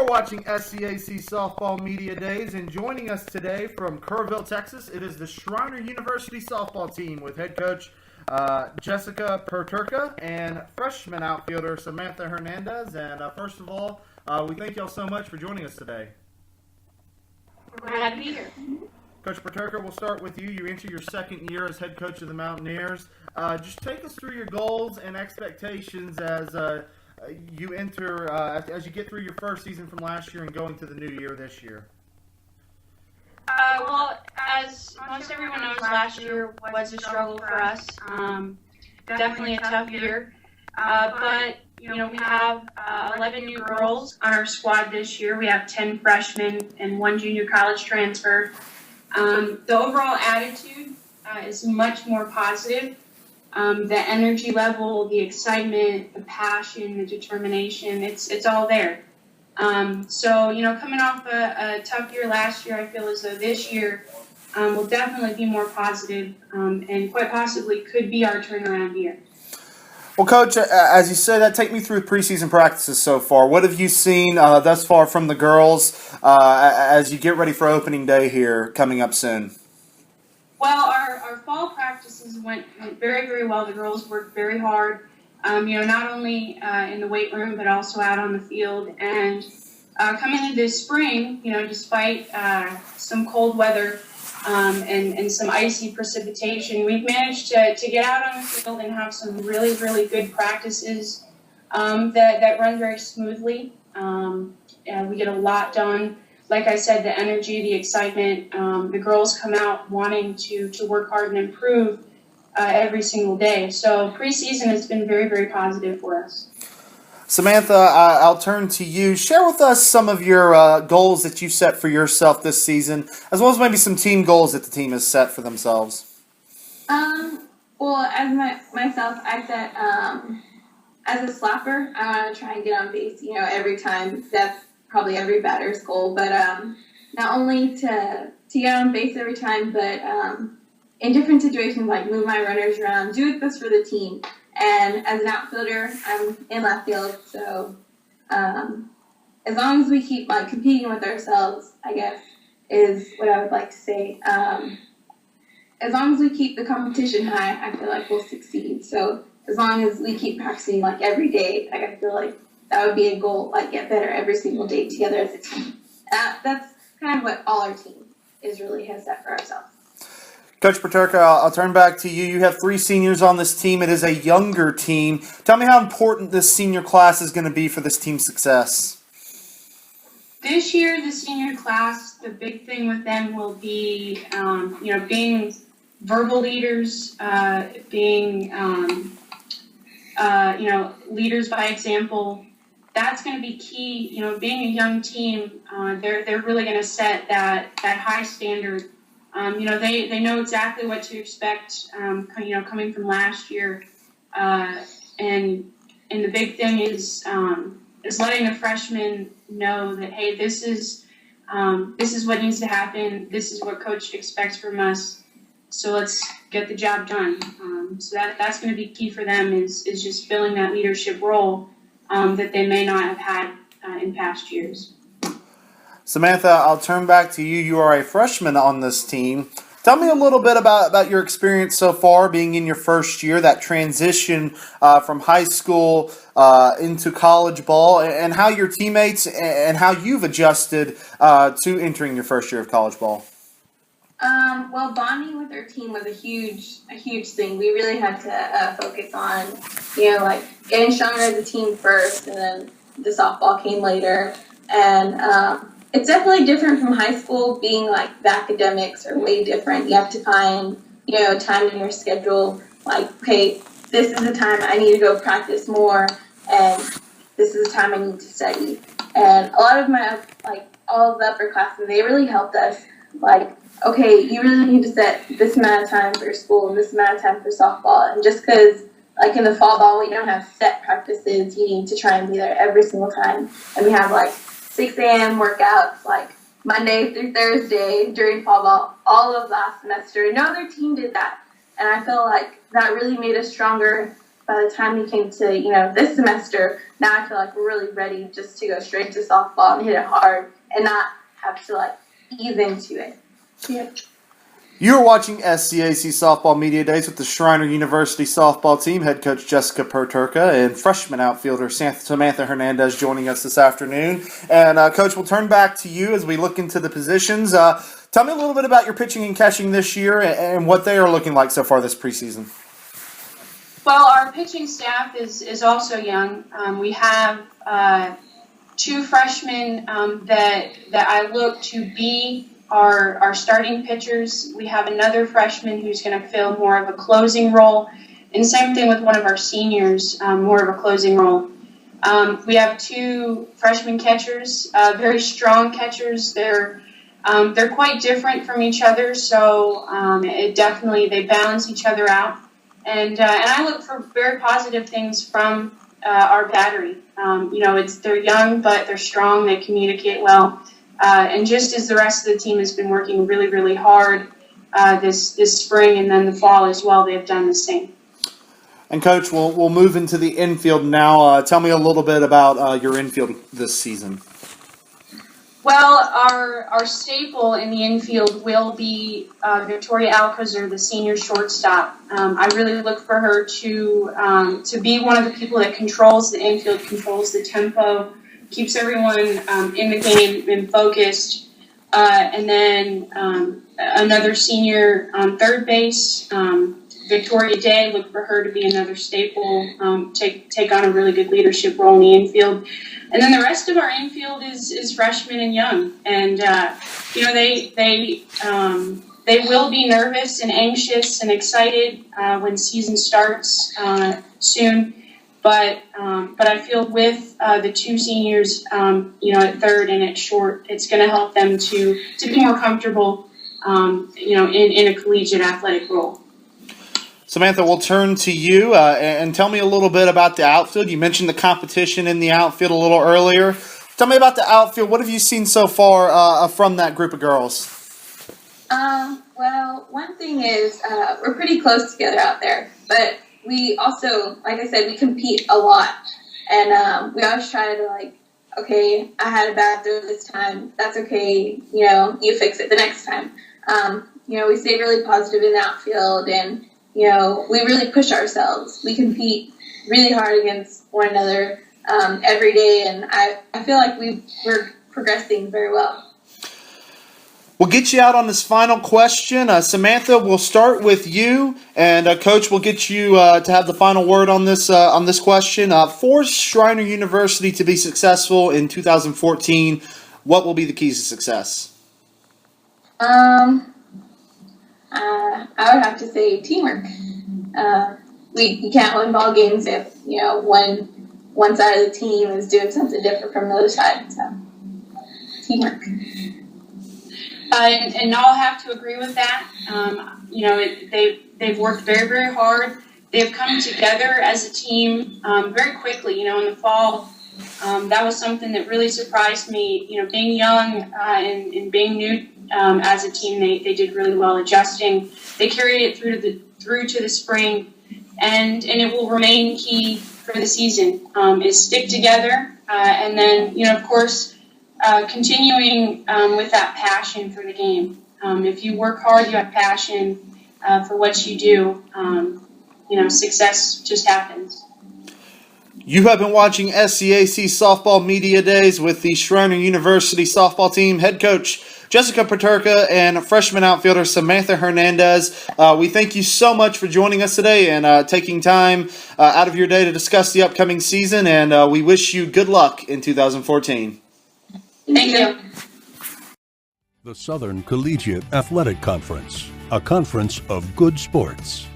are watching SCAC Softball Media Days, and joining us today from Kerrville, Texas, it is the Schreiner University softball team with head coach Jessica Perterka and freshman outfielder Samantha Hernandez. And first of all, we thank y'all so much for joining us today. We're glad to be here. Coach Perterka, we'll start with you. You enter your second year as head coach of the Mountaineers. Just take us through your goals and expectations as you enter, as you get through your first season from last year and going to the new year this year. Well, as most everyone knows, last year was a struggle for us. Definitely a tough year. But, we have 11 new girls on our squad this year. We have 10 freshmen and 1 junior college transfer. The overall attitude is much more positive. The energy level, the excitement, the passion, the determination, it's all there. So, coming off a tough year last year, I feel as though this year will definitely be more positive and quite possibly could be our turnaround year. Well, Coach, as you said, take me through preseason practices so far. What have you seen thus far from the girls as you get ready for opening day here coming up soon? Well, our fall practices went very, very well. The girls worked very hard, not only in the weight room, but also out on the field. And coming into spring, despite some cold weather and some icy precipitation, we've managed to get out on the field and have some really, really good practices that run very smoothly. We get a lot done. Like I said, the energy, the excitement, the girls come out wanting to work hard and improve every single day. So preseason has been very, very positive for us. Samantha, I'll turn to you. Share with us some of your goals that you set for yourself this season, as well as maybe some team goals that the team has set for themselves. Well, as myself, I set as a slapper, I want to try and get on base, every time. That's probably every batter's goal, but not only to get on base every time, but in different situations, like move my runners around, do it best for the team. And as an outfielder, I'm in left field, so as long as we keep competing with ourselves, I guess, is what I would like to say. As long as we keep the competition high, I feel like we'll succeed. So as long as we keep practicing every day, I feel like that would be a goal, get better every single day together as a team. That's kind of what all our team has set for ourselves. Coach Perterka, I'll turn back to you. You have 3 seniors on this team. It is a younger team. Tell me how important this senior class is going to be for this team's success. This year, the senior class, the big thing with them will be, being verbal leaders, being, leaders by example. That's going to be key. Being a young team, they're really going to set that high standard. They know exactly what to expect. Coming from last year, and the big thing is letting the freshmen know that, hey, this is what needs to happen. This is what coach expects from us. So let's get the job done. So that's going to be key for them is just filling that leadership role that they may not have had in past years. Samantha, I'll turn back to you. You are a freshman on this team. Tell me a little bit about your experience so far, being in your first year, that transition from high school into college ball, and how your teammates and how you've adjusted to entering your first year of college ball. Well, bonding with our team was a huge thing. We really had to focus on, getting stronger as a team first, and then the softball came later. And it's definitely different from high school. Being the academics are way different. You have to find, time in your schedule. Okay, this is the time I need to go practice more, and this is the time I need to study. And a lot of my all of the upperclassmen, they really helped us. Okay, you really need to set this amount of time for school and this amount of time for softball. And just because, in the fall ball, we don't have set practices, you need to try and be there every single time. And we have, 6 a.m. workouts, Monday through Thursday during fall ball, all of last semester. No other team did that. And I feel like that really made us stronger by the time we came to, this semester, now I feel like we're really ready just to go straight to softball and hit it hard and not have to ease into it. Yeah. You're watching SCAC Softball Media Days with the Schreiner University softball team. Head coach Jessica Perterka and freshman outfielder Samantha Hernandez joining us this afternoon. And Coach, we'll turn back to you as we look into the positions. Tell me a little bit about your pitching and catching this year and what they are looking like so far this preseason. Well, our pitching staff is also young. We have 2 freshmen that I look to be our starting pitchers. We have another freshman who's going to fill more of a closing role, and same thing with one of our seniors, more of a closing role. We have 2 freshman catchers, very strong catchers. They're quite different from each other, so they balance each other out. And I look for very positive things from our battery. They're young, but they're strong. They communicate well. And just as the rest of the team has been working really, really hard this spring and then the fall as well, they've done the same. And Coach, we'll move into the infield now. Tell me a little bit about your infield this season. Well, our staple in the infield will be Victoria Alcazar, the senior shortstop. I really look for her to be one of the people that controls the infield, controls the tempo, keeps everyone in the game and focused. And then another senior on third base, Victoria Day, look for her to be another staple, take on a really good leadership role in the infield. And then the rest of our infield is freshmen and young. And, they will be nervous and anxious and excited when season starts soon. But I feel with the 2 seniors, at third and at short, it's going to help them to be more comfortable, in a collegiate athletic role. Samantha, we'll turn to you and tell me a little bit about the outfield. You mentioned the competition in the outfield a little earlier. Tell me about the outfield. What have you seen so far from that group of girls? Well, one thing is we're pretty close together out there, but we also, like I said, we compete a lot. And we always try to okay, I had a bad throw this time. That's okay. You fix it the next time. We stay really positive in the outfield and, we really push ourselves. We compete really hard against one another every day, and I feel like we're progressing very well. We'll get you out on this final question. Samantha, we'll start with you, and Coach, we'll get you to have the final word on this question. For Schreiner University to be successful in 2014, what will be the keys to success? I would have to say teamwork. We can't win ball games if one side of the team is doing something different from the other side. So teamwork. And I'll have to agree with that. They've worked very, very hard. They've come together as a team very quickly. In the fall, that was something that really surprised me. Being young and being new as a team, they did really well adjusting. They carried it through to the spring, and it will remain key for the season. Is stick together, and then of course continuing with that passion for the game. If you work hard, you have passion for what you do. Success just happens. You have been watching SCAC Softball Media Days with the Schreiner University softball team. Head coach Jessica Perterka and freshman outfielder Samantha Hernandez. We thank you so much for joining us today and taking time out of your day to discuss the upcoming season, and we wish you good luck in 2014. Thank you. The Southern Collegiate Athletic Conference, a conference of good sports.